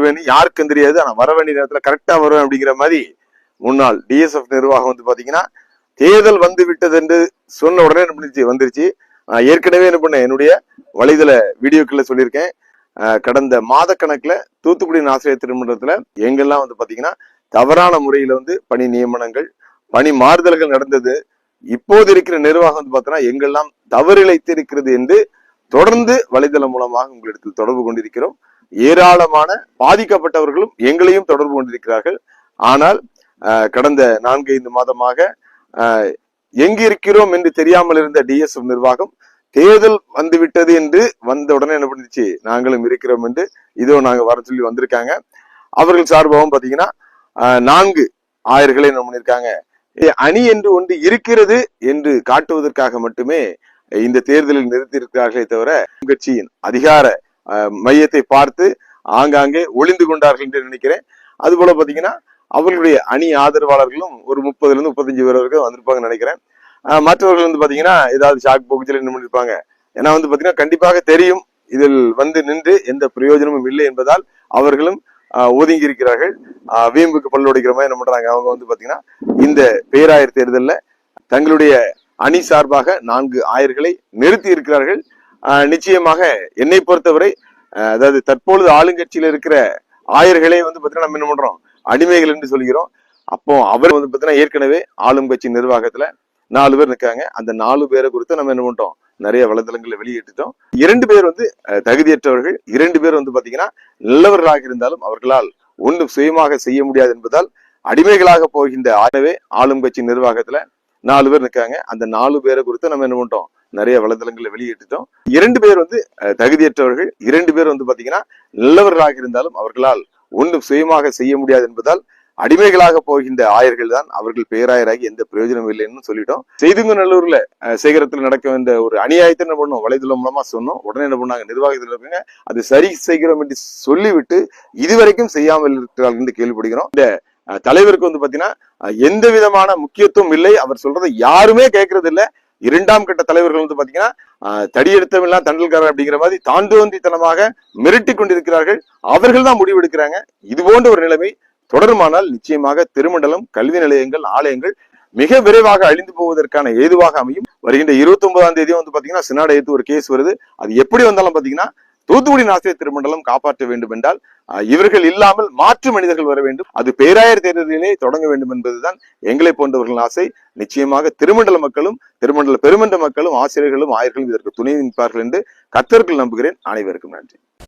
வருவேன்னு யாருக்கும் தெரியாது. ஆனா வர வேண்டிய நேரத்துல கரெக்டா வருவேன் அப்படிங்கிற மாதிரி முன்னாள் டிஎஸ்எஃப் நிர்வாகம் வந்து பாத்தீங்கன்னா தேர்தல் வந்து விட்டது என்று சொன்ன உடனே என்ன பண்ணிச்சு வந்துருச்சு. ஏற்கனவே என்ன பண்ணேன், என்னுடைய வலைதள வீடியோக்குள்ள சொல்லியிருக்கேன். கடந்த மாத கணக்குல தூத்துக்குடி ஆசிரியர் திருமணத்துல எங்கெல்லாம் வந்து பாத்தீங்கன்னா தவறான முறையில வந்து பணி நியமனங்கள், பணி மாறுதல்கள் நடந்தது. இப்போது இருக்கிற நிர்வாகம் வந்து பார்த்தோன்னா எங்கெல்லாம் தவறிழைத்திருக்கிறது என்று தொடர்ந்து வலைதளம் மூலமாக உங்களிடத்தில் தொடர்பு கொண்டிருக்கிறோம். ஏராளமான பாதிக்கப்பட்டவர்களும் எங்களையும் தொடர்பு கொண்டிருக்கிறார்கள். ஆனால் கடந்த 4-5 மாதமாக எங்கிருக்கிறோம் என்று தெரியாமல் இருந்த டிஎஸ்எஃப் நிர்வாகம் தேர்தல் வந்துவிட்டது என்று வந்த உடனே என்ன பண்ணிச்சு, நாங்களும் இருக்கிறோம் என்று இதோ நாங்க வர சொல்லி வந்திருக்காங்க. அவர்கள் சார்பாகவும் பாத்தீங்கன்னா 4 ஆயர்களை என்ன பண்ணிருக்காங்க, அணி என்று ஒன்று இருக்கிறது என்று காட்டுவதற்காக மட்டுமே இந்த தேர்தலில் நிறுத்தியிருக்கிறார்களே தவிர கட்சியின் அதிகார மையத்தை பார்த்து ஆங்காங்கே ஒளிந்து கொண்டார்கள் என்று நினைக்கிறேன். அது போல பாத்தீங்கன்னா அவர்களுடைய அணி ஆதரவாளர்களும் ஒரு 30-35 பேர் வரைக்கும் வந்திருப்பாங்கன்னு நினைக்கிறேன். மற்றவர்கள் வந்து பாத்தீங்கன்னா ஏதாவது ஷாக் போக்குச்சில் என்ன பண்ணிருப்பாங்க. ஏன்னா வந்து பாத்தீங்கன்னா கண்டிப்பாக தெரியும் இதில் வந்து நின்று எந்த பிரயோஜனமும் இல்லை என்பதால் அவர்களும் ஒதுங்கி இருக்கிறார்கள். வீம்புக்கு பல்லுடைக்கிற மாதிரி என்ன பண்றாங்க, அவங்க வந்து பாத்தீங்கன்னா இந்த பேராயர் தேர்தலில் தங்களுடைய அணி சார்பாக 4 ஆயர்களை நிறுத்தி இருக்கிறார்கள். நிச்சயமாக என்னை பொறுத்தவரை அதாவது தற்பொழுது ஆளுங்கட்சியில இருக்கிற ஆயர்களே வந்து பாத்தீங்கன்னா நம்ம என்ன பண்றோம், அடிமைகள் என்று சொல்கிறோம். அப்போ அவர் வந்து பாத்தீங்கன்னா ஏற்கனவே ஆளும் கட்சி நிர்வாகத்துல 4 பேர் இருக்காங்க. அந்த 4 பேரை குறித்து நம்ம என்ன பண்ணிட்டோம், நிறைய வலைதளங்களை வெளியிட்டுட்டோம். 2 பேர் வந்து தகுதியற்றவர்கள், 2 பேர் வந்து பாத்தீங்கன்னா நல்லவர்களாக இருந்தாலும் அவர்களால் ஒன்றும் சுயமாக செய்ய முடியாது என்பதால் அடிமைகளாக போகின்ற ஆளும் கட்சி நிர்வாகத்துல 4 பேர் இருக்காங்க. அந்த 4 பேரை குறித்து நம்ம என்ன பண்ணிட்டோம், நிறைய வலைதளங்களை வெளியிட்டுட்டோம். 2 பேர் வந்து தகுதியற்றவர்கள், 2 பேர் வந்து பாத்தீங்கன்னா நல்லவர்களாக இருந்தாலும் அவர்களால் ஒன்றும் சுயமாக செய்ய முடியாது என்பதால் அடிமைகளாக போகின்ற ஆயர்கள் தான் அவர்கள் பேராயராகி எந்த பிரயோஜனம் இல்லைன்னு சொல்லிட்டோம். செய்துங்கநல்லூர்ல சேகரத்தில் நடக்க வேண்டிய ஒரு அநியாயத்தை என்ன பண்ணோம், வலைதளம் மூலமா சொன்னோம். உடனே என்ன பண்ணாங்க, நிர்வாகத்தில் இருக்காங்க அது சரி செய்கிறோம் என்று சொல்லிவிட்டு இதுவரைக்கும் செய்யாமல் இருக்கிறார்கள் என்று கேள்விப்படுகிறோம். இந்த தலைவருக்கு வந்து பாத்தீங்கன்னா எந்த விதமான முக்கியத்துவம் இல்லை. அவர் சொல்றதை யாருமே கேட்கறது இல்லை. 2ஆம் கட்ட தலைவர்கள் வந்து பாத்தீங்கன்னா தடியெடுத்தவெல்லாம் தண்டல்காரர் அப்படிங்கிற மாதிரி தாண்டோந்தித்தனமாக மிரட்டி கொண்டிருக்கிறார்கள். அவர்கள் தான் முடிவெடுக்கிறாங்க. இது போன்ற ஒரு நிலைமை தொடருமானால் நிச்சயமாக திருமண்டலம் கல்வி நிலையங்கள், ஆலயங்கள் மிக விரைவாக அழிந்து போவதற்கான ஏதுவாக அமையும். வருகின்ற 29ஆம் தேதி வந்து பாத்தீங்கன்னா சினாட ஏத்து ஒரு கேஸ் வருது. அது எப்படி வந்தாலும் பாத்தீங்கன்னா தூத்துக்குடி ஆசிரியர் திருமண்டலம் காப்பாற்ற வேண்டும் என்றால் இவர்கள் இல்லாமல் மாற்று மனிதர்கள் வர வேண்டும். அது பேராயர் தேர்தலிலே தொடங்க வேண்டும் என்பதுதான் எங்களை போன்றவர்கள் ஆசை. நிச்சயமாக திருமண்டல மக்களும் திருமண்டல பெருமன்ற மக்களும் ஆசிரியர்களும் ஆயர்களும் இதற்கு துணை நிற்பார்கள் என்று கர்த்தர்கள் நம்புகிறேன். அனைவருக்கும் நன்றி.